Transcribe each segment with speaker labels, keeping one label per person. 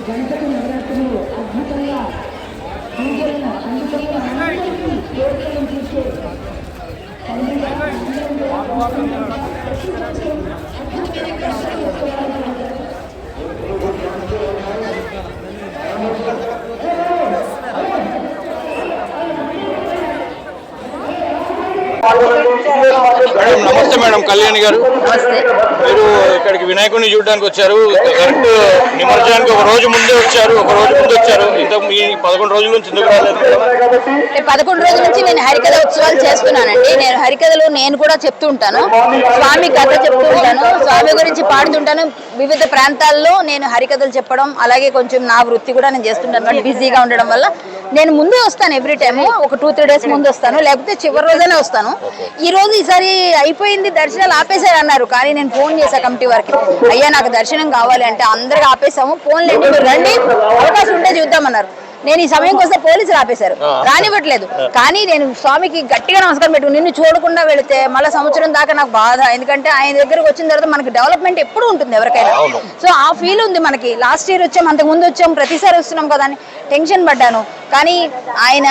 Speaker 1: గణపతి నవరాత్రులు అద్భుతంగా పూజలను అందుకని అందరికీ కోరికలను చూసే
Speaker 2: నమస్తే మేడం, కళ్యాణి గారు. మీరు ఇక్కడికి వినాయకుడిని చూడడానికి వచ్చారు. కరెక్ట్ నిమజ్జనానికి ఒక రోజు ముందే వచ్చారు. ఇంత మీ 11 రోజుల నుంచి ఎందుకు రాలేదు?
Speaker 3: 11 రోజుల నుంచి నేను హరికథ ఉత్సవాలు చేస్తున్నానండి. నేను హరికథలు నేను కూడా చెప్తూ ఉంటాను, స్వామి కథ చెప్తూ ఉంటాను, స్వామి గురించి పాడుతుంటాను. వివిధ ప్రాంతాల్లో నేను హరికథలు చెప్పడం, అలాగే కొంచెం నా వృత్తి కూడా నేను చేస్తుంటాను. బిజీగా ఉండడం వల్ల నేను ముందే వస్తాను. ఎవ్రీ టైము ఒక 2-3 డేస్ ముందు వస్తాను, లేకపోతే చివరి రోజునే వస్తాను. ఈసారి అయిపోయింది, దర్శనాలు ఆపేశారు అన్నారు. కానీ నేను ఫోన్ చేశా కమిటీ వారికి, అయ్యా నాకు దర్శనం కావాలి అంటే అందరికి ఆపేసాము, ఫోన్లేండి మీరు రండి, అవకాశం ఉంటే చూద్దామన్నారు. నేను ఈ సమయం కోసం పోలీసులు ఆపేశారు, రానివ్వట్లేదు. కానీ నేను స్వామికి గట్టిగా నమస్కారం పెట్టు, నిన్ను చూడకుండా వెళితే మళ్ళీ సంవత్సరం దాకా నాకు బాధ. ఎందుకంటే ఆయన దగ్గరకు వచ్చిన తర్వాత మనకి డెవలప్మెంట్ ఎప్పుడు ఉంటుంది ఎవరికైనా. సో ఆ ఫీల్ ఉంది మనకి. లాస్ట్ ఇయర్ వచ్చాం, అంతకు ముందు వచ్చాం, ప్రతిసారి వస్తున్నాం కదా అని టెన్షన్ పడ్డాను. కానీ ఆయన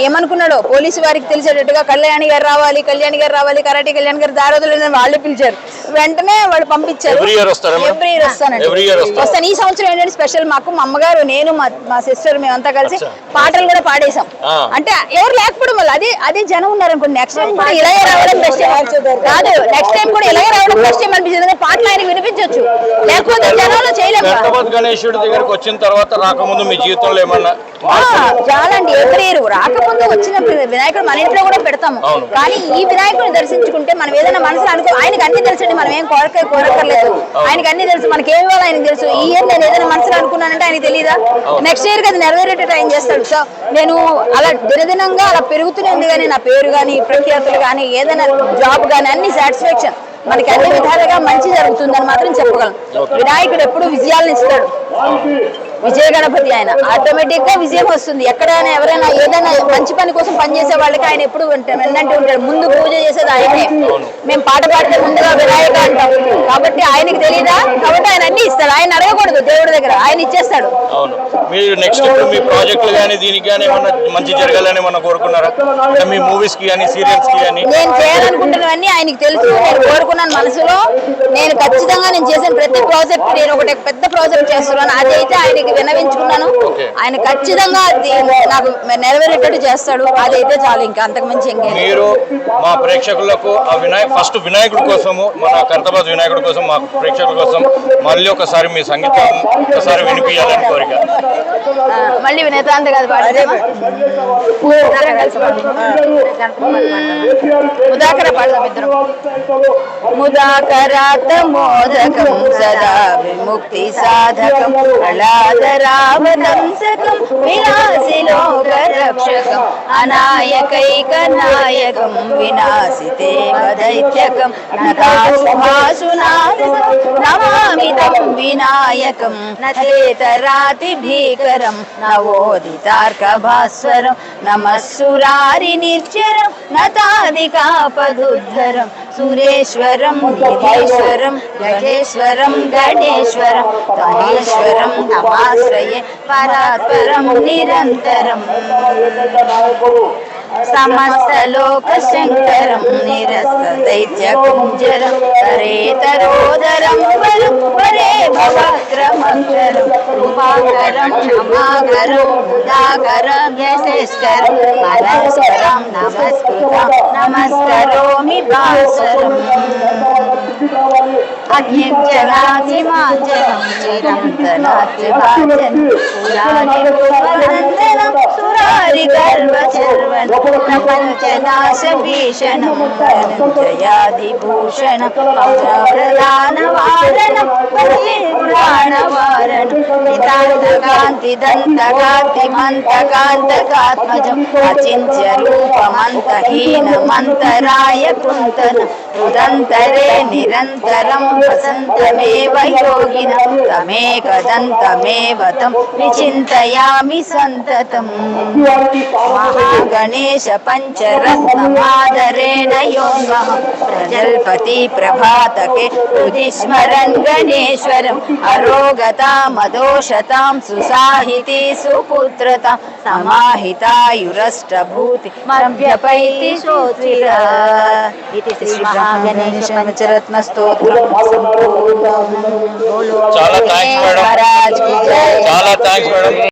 Speaker 3: ఏమనుకున్నాడో పోలీసు వారికి తెలిసేటట్టుగా కళ్యాణి గారు రావాలి, కరాటే కళ్యాణి గారు దారోదులు వాళ్ళే పిలిచారు. వెంటనే వాళ్ళు పంపించారు. ఎవ్రీ ఇయర్ వస్తానండి, వస్తాను. ఈ సంవత్సరం ఏంటంటే స్పెషల్, మాకు మా అమ్మగారు, నేను, మా సిస్టర్, మేమంతా కలిసి పాటలు కూడా పాడేసాం. అంటే ఎవరు లేకపోవడం వల్ల అదే జనం ఉన్నారు అనుకోండి. నెక్స్ట్ టైం కూడా ఇలాగే రావడం బెస్ట్ కాదు, నెక్స్ట్ టైం కూడా ఇలాగే రావడం బెస్ట్ అనిపించింది. పాటలు ఆయనకి వినిపించవచ్చు, లేకపోతే జనంలో చేయలేము.
Speaker 2: గణేశుడి దగ్గరకు వచ్చిన తర్వాత రాకముందు మీ జీవితంలో ఏమన్నా
Speaker 3: చాలండి. ఎవ్రీ ఇయర్ రాకముందు వచ్చిన వినాయకుడు మన ఇంట్లో కూడా పెడతాము. కానీ ఈ వినాయకుడిని దర్శించుకుంటే మనం ఏదైనా మనసులో అనుకో, ఆయనకి అన్ని తెలుసండి. మనం ఏం కోరక్కర్లేదు, ఆయనకి అన్ని తెలుసు, మనకి ఏమి ఇవ్వాలి ఆయనకు తెలుసు. ఈ ఇయర్ నేను ఏదైనా మనసులో అనుకున్నానంటే ఆయనకి తెలియదా? నెక్స్ట్ ఇయర్ అది నెరవేరేటట్టు ఆయన చేస్తాడు. సో నేను అలా దినదినంగా అలా పెరుగుతూనే ఉంది. కానీ నా పేరు కానీ, ప్రఖ్యాతులు కానీ, ఏదైనా జాబ్ కానీ అన్ని సాటిస్ఫాక్షన్, మనకి అన్ని విధాలుగా మంచి జరుగుతుందని మాత్రం చెప్పగలను. వినాయకుడు ఎప్పుడు విజయాలను ఇస్తాడు. విజయ గణపతి ఆయన, ఆటోమేటిక్ గా విజయం వస్తుంది. ఎక్కడైనా ఎవరైనా ఏదైనా మంచి పని కోసం పనిచేసే వాళ్ళకి ఆయన ఎప్పుడు వెన్నంటే ఉంటాడు. ముందు పూజ చేసేది ఆయనే. మేము పాట పాడితే ముందుగా వినాయక అంటాం, కాబట్టి ఆయనకి తెలియదా? కాబట్టి ఆయన అన్ని ఇస్తాడు. ఆయన అడగకూడదు దేవుడి దగ్గర, ఆయన ఇచ్చేస్తాడు.
Speaker 2: మీరు నెక్స్ట్ మీ ప్రాజెక్టులు కానీ దీనికి కానీ ఏమన్నా మంచి జరగాలని ఏమన్నా కోరుకున్నారా? మీ మూవీస్ కి కానీ, సీరియల్స్ కి కానీ?
Speaker 3: నేను చేయాలనుకుంటున్నవన్నీ ఆయనకి తెలుసు. నేను కోరుకున్నాను మనసులో. నేను ఖచ్చితంగా నేను చేసిన ప్రతి ప్రాజెక్ట్, నేను ఒకటి పెద్ద ప్రాజెక్ట్ చేస్తున్నాను, అదైతే ఆయనకి వినవించుకున్నాను. ఆయన ఖచ్చితంగా నాకు నెరవేరేటట్టు చేస్తాడు. అదైతే చాలు, ఇంకా అంతకు మించి ఇంకేం.
Speaker 2: మీరు మా ప్రేక్షకులకు ఫస్ట్ వినాయకుడి కోసము, మన ఖైరతాబాద్ వినాయకుడి కోసం, మా ప్రేక్షకుల కోసం మళ్ళీ ఒకసారి మీ సంగీతం ఒకసారి వినిపించాలని కోరిక.
Speaker 3: మళ్ళీ వినేతాంత కాదు ముదాకర పాడదాం. ముదాకరాత మోదకం సదా విముక్తి సాధకం కళాధరావతంసకం విలాసిలోకరక్షకం అనాయకైక నాయకం వినాశితే దైత్యకం నమామితం వినాయకం నచేతరాతి భీకరం నవోదితార్క భాస్వరం నమస్సురారి నిర్జరం నతాదికాపదుద్ధరం సురేశ్వరం నిధీశ్వరం గజేశ్వరం గణేశ్వరం మహేశ్వరం నమాశ్రయే పరాత్పరం నిరంతరం సమస్త లోక శంకరం నిరస్త దైత్య కుంజరం పరేతరోదరం వరం పరే భవక్రమంకరం రూపాకరం క్షమాకరం ఉదాకరం యశస్కరం మనస్కరం నమస్కృతం నమస్కరోమి భాస్వరం అగ్నిర్జనాధిమాంజనం చిరంతనాత్యభాజనం పురాణిరూపనందనం సురారి గర్వచర్వనం ప్రపంచనాశ భీషణం జయాదిభూషణం పౌరప్రధానవారణం పురాణవారణం నితాంతకాంతి దంతకాంతిమంతకాంతకాత్మజం అచింత్య రూపమంతహీనమంతరాయ కుంతనం ఉదంతరే నిరంతరం వసంతమేవ యోగినం తమేకదంతమేవ తం విచింతయామి సంతతం. महागणेश पंचरत्नमादरेण योऽन्वः प्रजल्पति प्रभातके हृदि स्मरन् गणेश्वरम् अरोगता मदोषतां सुसाहिति सुपुत्रता समाहितायुरष्टभूति मभ्यपैति श्रोत्रिरा इति श्री महागणेश पंचरत्न स्तोत्रम्।
Speaker 2: చాలా థ్యాంక్స్ మేడం,
Speaker 3: महाराज की जय।
Speaker 2: చాలా థ్యాంక్స్ మేడం.